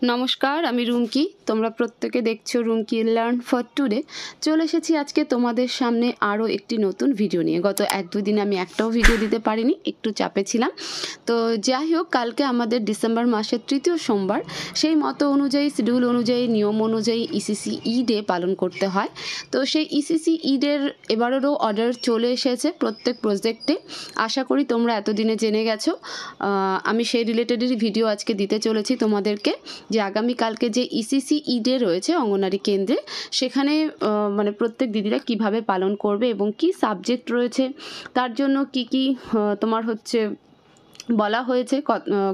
नमस्कार आमी रुमकी তোমরা প্রত্যেকে দেখছো রুমকি লার্ন ফর টুডে চলে এসেছি আজকে তোমাদের সামনে আরও একটি নতুন ভিডিও নিয়ে। গত 1-2 দিন আমি একটাও ভিডিও দিতে পারিনি, একটু চাপে ছিলাম। তো যাই হোক, কালকে আমাদের ডিসেম্বর মাসের 3য় সোমবার, সেই মতো অনুযায়ী শিডিউল অনুযায়ী নিয়ম অনুযায়ী ইসিসি ই ডে পালন করতে হয়। তো সেই ইসিসি ই ডের এবারেরও অর্ডার চলে এসেছে প্রত্যেক প্রজেক্টে। আশা করি তোমরা এতদিনে জেনে গেছো। আমি সেই রিলেটেডেরই ভিডিও আজকে দিতে চলেছি তোমাদেরকে, যে আগামীকালকে যে ইসিসি ই ডে রয়েছে অঙ্গনারী কেন্দ্রে, সেখানে মানে প্রত্যেক দিদিরা কিভাবে পালন করবে এবং কি সাবজেক্ট রয়েছে, তার জন্য কি কি তোমার হচ্ছে বলা হয়েছে,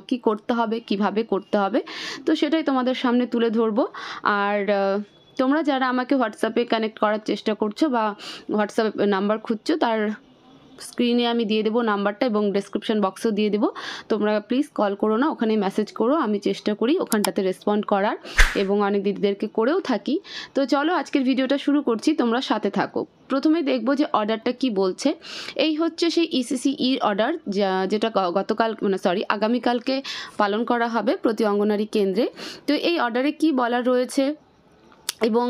কি করতে হবে, কিভাবে করতে হবে, তো সেটাই তোমাদের সামনে তুলে ধরবো। আর তোমরা যারা আমাকে হোয়াটসঅ্যাপে কানেক্ট করার চেষ্টা করছো বা হোয়াটসঅ্যাপ নাম্বার খুঁজছো, তার স্ক্রিনে আমি দিয়ে দেবো নাম্বারটা এবং ডেসক্রিপশন বক্সও দিয়ে দেবো। তোমরা প্লিজ কল করো না, ওখানে মেসেজ করো, আমি চেষ্টা করি ওখানটাতে রেসপন্ড করার, এবং অনেক দিদিদেরকে করেও থাকি। তো চলো আজকের ভিডিওটা শুরু করছি, তোমরা সাথে থাকো। প্রথমে দেখবো যে অর্ডারটা কি বলছে। এই হচ্ছে সেই ইসিসি ই অর্ডার, যেটা আগামীকালকে পালন করা হবে প্রতি অঙ্গনারী কেন্দ্রে। তো এই অর্ডারে কি বলা রয়েছে এবং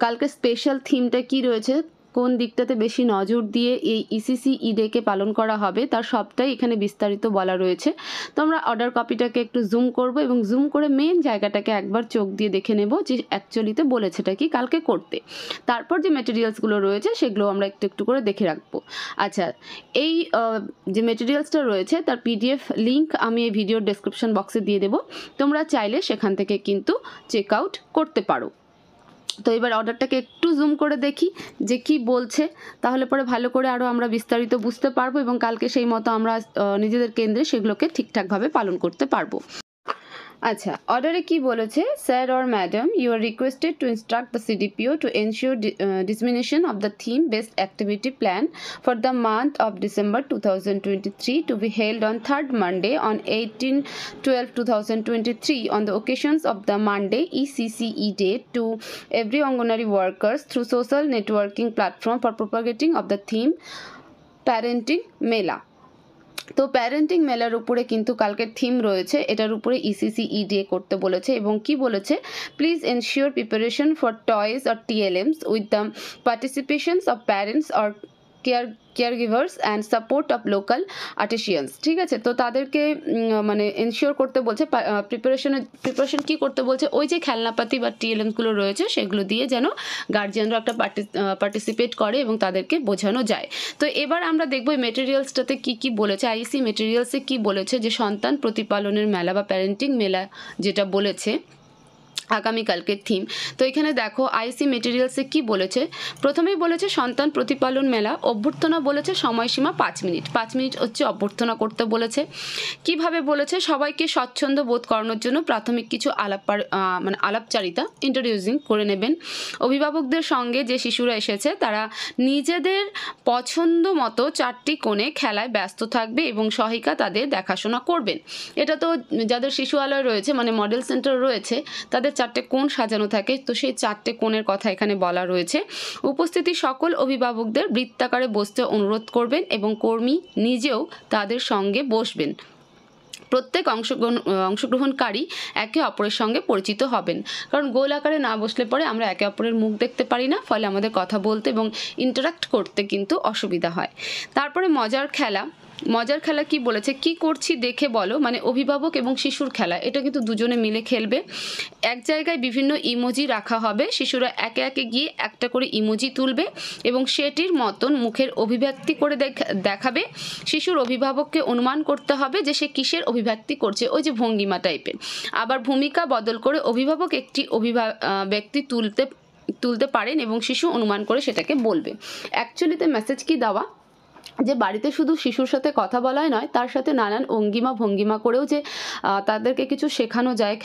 কালকে স্পেশাল থিমটা কি রয়েছে, কোন দিকটাতে বেশি নজর দিয়ে এই ইসিসি ই ডেকে পালন করা হবে, তার সবটাই এখানে বিস্তারিত বলা রয়েছে। তো আমরা অর্ডার কপিটাকে একটু জুম করব এবং জুম করে মেন জায়গাটাকে একবার চোখ দিয়ে দেখে নেব যে অ্যাকচুয়ালিতে বলেছেটা কি কালকে করতে। তারপর যে মেটেরিয়ালসগুলো রয়েছে সেগুলো আমরা একটু একটু করে দেখে রাখবো। আচ্ছা, এই যে মেটেরিয়ালসটা রয়েছে তার পিডিএফ লিঙ্ক আমি এই ভিডিওর ডেসক্রিপশন বক্সে দিয়ে দেবো, তোমরা চাইলে সেখান থেকে কিন্তু চেক আউট করতে পারো। তো এবার অর্ডারটাকে একটু জুম করে দেখি যে কি বলছে, তাহলে পরে ভালো করে আরও আমরা বিস্তারিত বুঝতে পারবো এবং কালকে সেই মতো আমরা নিজেদের কেন্দ্রে সেগুলোকে ঠিকঠাকভাবে পালন করতে পারবো। আচ্ছা, অর্ডারে কি বলেছে, sir or madam, you are requested to instruct the CDPO to ensure dissemination of the theme based activity plan for the month of December 2023 to be held on 3rd Monday on 18/12/2023 on the occasions of the Monday ECCE Day to every Anganwadi workers through social networking platform for propagating of the theme Parenting Mela। তো parenting মেলার উপরে কিন্তু কালকের theme রয়েছে, এটার উপরে ECC ই day করতে বলেছে এবং কি বলেছে, please ensure preparation for toys or TLMs with the participations of parents or caregivers and support of local artisans. ঠিক আছে, তো তাদেরকে মানে এনশিওর করতে বলছে, প্রিপারেশন কি করতে বলছে, ওই যে খেলনাপাতি বা টিএলএমসগুলো রয়েছে সেগুলো দিয়ে যেন গার্জিয়ানরা একটা পার্টিসিপেট করে এবং তাদেরকে বোঝানো যায়। তো এবার আমরা দেখবো এই মেটেরিয়ালসটাতে কি কি বলেছে, আইসি মেটেরিয়ালসে কি বলেছে, যে সন্তান প্রতিপালনের মেলা বা প্যারেন্টিং মেলা যেটা বলেছে আগামীকালকের থিম। তো এখানে দেখো আইসি মেটেরিয়ালসে কি বলেছে। প্রথমেই বলেছে সন্তান প্রতিপালন মেলা, অভ্যর্থনা বলেছে সময়সীমা 5 মিনিট, 5 মিনিট হচ্ছে অভ্যর্থনা করতে বলেছে। কিভাবে বলেছে, সবাইকে স্বচ্ছন্দ বোধ করানোর জন্য প্রাথমিক কিছু আলাপচারিতা ইন্ট্রোডিউসিং করে নেবেন। অভিভাবকদের সঙ্গে যে শিশুরা এসেছে তারা নিজেদের পছন্দ মতো 4টি কোণে খেলায় ব্যস্ত থাকবে এবং সহায়িকা তাদের দেখাশোনা করবেন। এটা তো যাদের শিশুআলয় রয়েছে মানে মডেল সেন্টার রয়েছে তাদের 4টে কোণ সাজানো থাকে, তো সেই 4টে কোণের কথা এখানে বলা রয়েছে। উপস্থিতি সকল অভিভাবকদের বৃত্তাকারে বসতে অনুরোধ করবেন এবং কর্মী নিজেও তাদের সঙ্গে বসবেন। প্রত্যেক অংশগ্রহণকারী একে অপরের সঙ্গে পরিচিত হবেন, কারণ গোল আকারে না বসলে পরে আমরা একে অপরের মুখ দেখতে পারি না, ফলে আমাদের কথা বলতে এবং ইন্টারাক্ট করতে কিন্তু অসুবিধা হয়। তারপরে মজার খেলা কি বলেছে, কি করছি দেখে বলো, মানে অভিভাবক এবং শিশুর খেলা, এটা কিন্তু দুজনে মিলে খেলবে। এক জায়গায় বিভিন্ন ইমোজি রাখা হবে, শিশুরা একে একে গিয়ে একটা করে ইমোজি তুলবে এবং সেটির মতন মুখের অভিব্যক্তি করে দেখাবে। শিশুর অভিভাবককে অনুমান করতে হবে যে সে কিসের অভিব্যক্তি করছে, ওই যে ভঙ্গিমা টাইপের। আবার ভূমিকা বদল করে অভিভাবক একটি ব্যক্তি তুলতে পারেন এবং শিশু অনুমান করে সেটাকে বলবে। অ্যাকচুয়ালিতে মেসেজ কি দেওয়া, যে বাড়িতে শুধু শিশুর সাথে কথা বলাই নয়, তার সাথে নানান ভঙ্গিমা করেও যে তাদেরকে কিছু শেখানো যায়,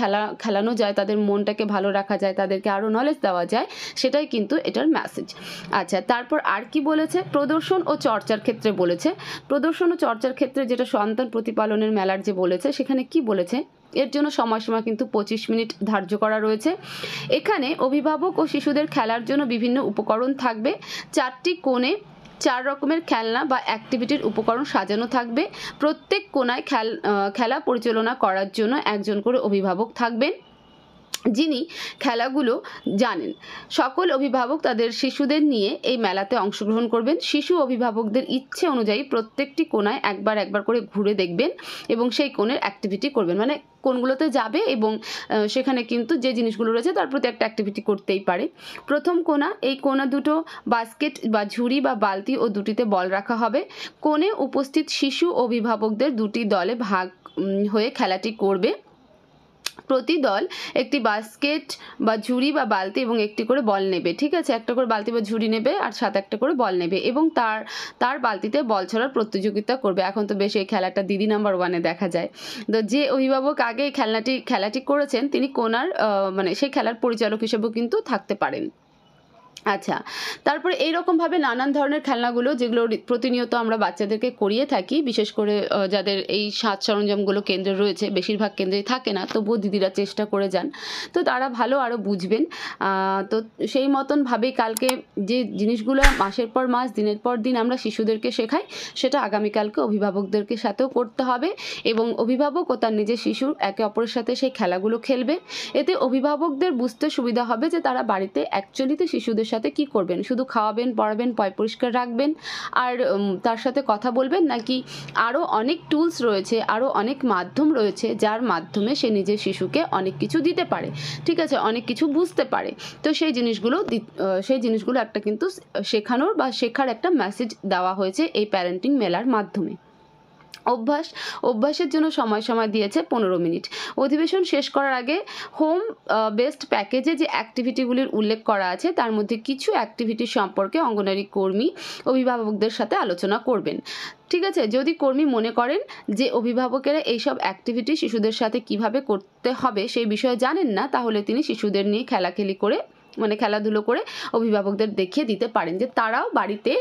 খেলানো যায়, তাদের মনটাকে ভালো রাখা যায়, তাদেরকে আরও নলেজ দেওয়া যায়, সেটাই কিন্তু এটার মেসেজ। আচ্ছা, তারপর আর কি বলেছে, প্রদর্শন ও চর্চার ক্ষেত্রে বলেছে। প্রদর্শন ও চর্চার ক্ষেত্রে যেটা সন্তান প্রতিপালনের মেলার যে বলেছে, সেখানে কি বলেছে, এর জন্য সময়সীমা কিন্তু 25 মিনিট ধার্য করা রয়েছে। এখানে অভিভাবক ও শিশুদের খেলার জন্য বিভিন্ন উপকরণ থাকবে। 4টি কোণে 4 রকমের খেলনা বা অ্যাক্টিভিটির উপকরণ সাজানো থাকবে। প্রত্যেক কোণায় খেলা পরিচালনা করার জন্য একজন করে অভিভাবক থাকবেন, যিনি খেলাগুলো জানেন। সকল অভিভাবক তাদের শিশুদের নিয়ে এই মেলাতে অংশগ্রহণ করবেন। শিশু অভিভাবকদের ইচ্ছে অনুযায়ী প্রত্যেকটি কোণায় একবার করে ঘুরে দেখবেন এবং সেই কোণের অ্যাক্টিভিটি করবেন, মানে কোনগুলোতে যাবে এবং সেখানে কিন্তু যে জিনিসগুলো রয়েছে তার প্রতি একটা অ্যাক্টিভিটি করতেই পারে। প্রথম কোণা, এই কোণা দুটো বাস্কেট বা ঝুড়ি বা বালতি ও দুটিতে বল রাখা হবে। কোণে উপস্থিত শিশু অভিভাবকদের দুটি দলে ভাগ হয়ে খেলাটি করবে। প্রতি দল একটি বাস্কেট বা ঝুড়ি বা বালতি এবং একটি করে বল নেবে, ঠিক আছে, একটা করে বালতি বা ঝুড়ি নেবে আর সাথে একটা করে বল নেবে এবং তার বালতিতে বল ছড়ার প্রতিযোগিতা করবে। এখন তো বেশ এই খেলাটা দিদি নাম্বার 1-এ দেখা যায়। তো যে অভিভাবক আগে খেলাটি করেছেন তিনি কোণার মানে সেই খেলার পরিচালক হিসেবেও কিন্তু থাকতে পারেন। আচ্ছা, তারপরে এইরকমভাবে নানান ধরনের খেলনাগুলো যেগুলো প্রতিনিয়ত আমরা বাচ্চাদেরকে করিয়ে থাকি, বিশেষ করে যাদের এই সাজ সরঞ্জামগুলো কেন্দ্রে রয়েছে, বেশিরভাগ কেন্দ্রেই থাকে না, তবুও দিদিরা চেষ্টা করে যান, তো তারা ভালো আরও বুঝবেন। তো সেই মতনভাবেই কালকে যে জিনিসগুলো মাসের পর মাস দিনের পর দিন আমরা শিশুদেরকে শেখাই, সেটা আগামীকালকে অভিভাবকদেরকে সাথেও করতে হবে এবং অভিভাবক ও তার নিজের শিশুর একে অপরের সাথে সেই খেলাগুলো খেলবে। এতে অভিভাবকদের বুঝতে সুবিধা হবে যে তারা বাড়িতে অ্যাকচুয়ালিতে শিশুদের সাথে কি করবেন, শুধু খাওয়াবেন, পড়াবেন, পয় পরিষ্কার রাখবেন আর তার সাথে কথা বলবেন, নাকি আরও অনেক টুলস রয়েছে, আরও অনেক মাধ্যম রয়েছে যার মাধ্যমে সে নিজের শিশুকে অনেক কিছু দিতে পারে, ঠিক আছে, অনেক কিছু বুঝতে পারে। তো সেই জিনিসগুলো একটা কিন্তু শেখানোর বা শেখার একটা মেসেজ দেওয়া হয়েছে এই প্যারেন্টিং মেলার মাধ্যমে। অভ্যাসের জন্য সময় দিয়েছে 15 মিনিট। অধিবেশন শেষ করার আগে হোম বেসড প্যাকেজে যে অ্যাক্টিভিটিগুলির উল্লেখ করা আছে তার মধ্যে কিছু অ্যাক্টিভিটি সম্পর্কে অঙ্গনওয়াড়ি কর্মী অভিভাবকদের সাথে আলোচনা করবেন, ঠিক আছে। যদি কর্মী মনে করেন যে অভিভাবকেরা এইসব অ্যাক্টিভিটি শিশুদের সাথে কিভাবে করতে হবে সেই বিষয়ে জানেন না, তাহলে তিনি শিশুদের নিয়ে খেলাধুলো করে অভিভাবকদের দেখিয়ে দিতে পারেন যে তারাও বাড়িতে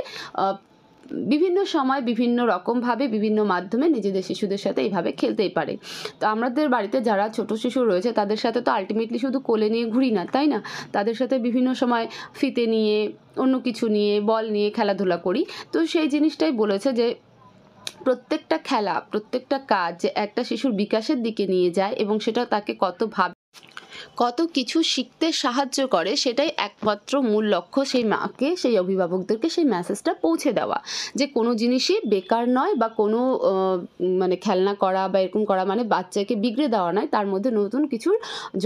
বিভিন্ন সময় বিভিন্ন রকমভাবে বিভিন্ন মাধ্যমে নিজেদের শিশুদের সাথে এইভাবে খেলতেই পারে। তো আমাদের বাড়িতে যারা ছোট শিশু রয়েছে তাদের সাথে তো আলটিমেটলি শুধু কোলে নিয়ে ঘুরি না, তাই না, তাদের সাথে বিভিন্ন সময় ফিতে নিয়ে, অন্য কিছু নিয়ে, বল নিয়ে খেলাধুলা করি। তো সেই জিনিসটাই বলেছে যে প্রত্যেকটা খেলা, প্রত্যেকটা কাজ যে একটা শিশুর বিকাশের দিকে নিয়ে যায় এবং সেটা তাকে কত কিছু শিখতে সাহায্য করে, সেটাই একমাত্র মূল লক্ষ্য সেই মাকে, সেই অভিভাবকদেরকে সেই মেসেজটা পৌঁছে দেওয়া যে কোনো জিনিসই বেকার নয় বা কোনো মানে খেলনা করা বা এরকম করা মানে বাচ্চাকে বিগড়ে দেওয়া নয়, তার মধ্যে নতুন কিছুর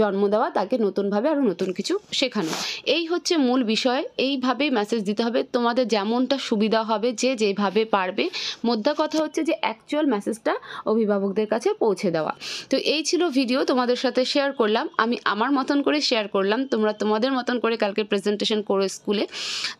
জন্ম দেওয়া, তাকে নতুনভাবে আরও নতুন কিছু শেখানো, এই হচ্ছে মূল বিষয়। এইভাবেই মেসেজ দিতে হবে, তোমাদের যেমনটা সুবিধা হবে, যে যেভাবে পারবে, মোদ্দা কথা হচ্ছে যে অ্যাকচুয়াল মেসেজটা অভিভাবকদের কাছে পৌঁছে দেওয়া। তো এই ছিল ভিডিও, তোমাদের সাথে শেয়ার করলাম, আমি আমার মতন করে শেয়ার করলাম, তোমরা তোমাদের মতন করে কালকে প্রেজেন্টেশন করো স্কুলে,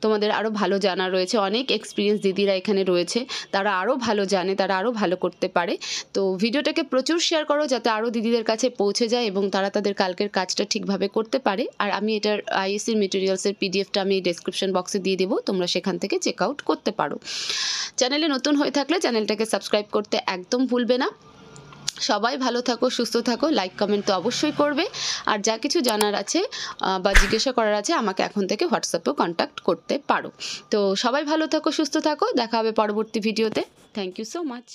তোমাদের আরও ভালো জানা রয়েছে, অনেক এক্সপিরিয়েন্স দিদিরা এখানে রয়েছে, তারা আরও ভালো জানে, তারা আরও ভালো করতে পারে। তো ভিডিওটাকে প্রচুর শেয়ার করো যাতে আরও দিদিদের কাছে পৌঁছে যায় এবং তারা তাদের কালকের কাজটা ঠিকভাবে করতে পারে। আর আমি এটার আইএসসি মেটেরিয়ালসের পিডিএফটা আমি ডেসক্রিপশন বক্সে দিয়ে দেবো, তোমরা সেখান থেকে চেক আউট করতে পারো। চ্যানেলে নতুন হয়ে থাকলে চ্যানেলটাকে সাবস্ক্রাইব করতে একদম ভুলবে না। সবাই ভালো থাকো, সুস্থ থাকো, লাইক কমেন্ট তো অবশ্যই করবে, আর যা কিছু জানার আছে বা জিজ্ঞাসা করার আছে আমাকে এখন থেকে হোয়াটসঅ্যাপেও কন্ট্যাক্ট করতে পারো। তো সবাই ভালো থাকো, সুস্থ থাকো, দেখা হবে পরবর্তী ভিডিওতে। Thank you so much.